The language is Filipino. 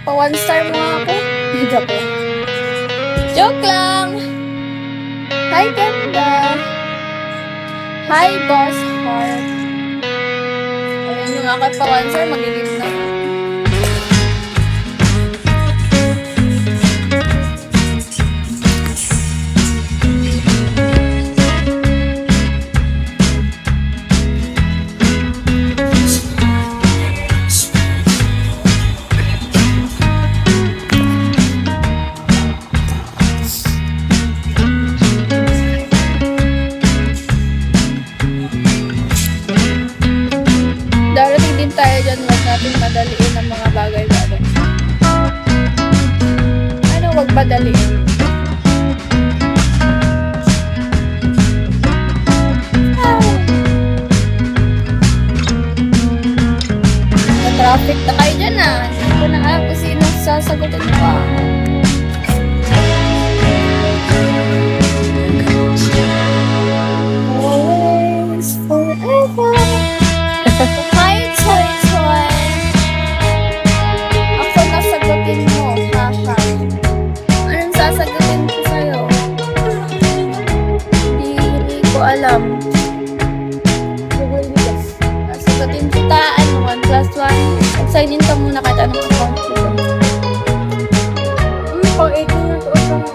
Pa one star mo nga ako. Joke lang. Joke lang! Hi, ganda! Hi, boss heart. Ayun yung aking pa one star, magiging na. Darating din tayo dyan, huwag natin madaliin ang mga bagay-bagay. Ano, huwag madaliin? Na-traffic na kayo dyan ah. Hindi ko na alam kung sino sasagutin ko ah. Always, forever. Hi, Toy Toy! Ako nasagutin mo, haha. Anong sasagutin ko sa'yo? Hindi ko alam. Sasagutin kita, 1+1. Sign in ka muna kahit anong account ko. Pang 18 years old lang.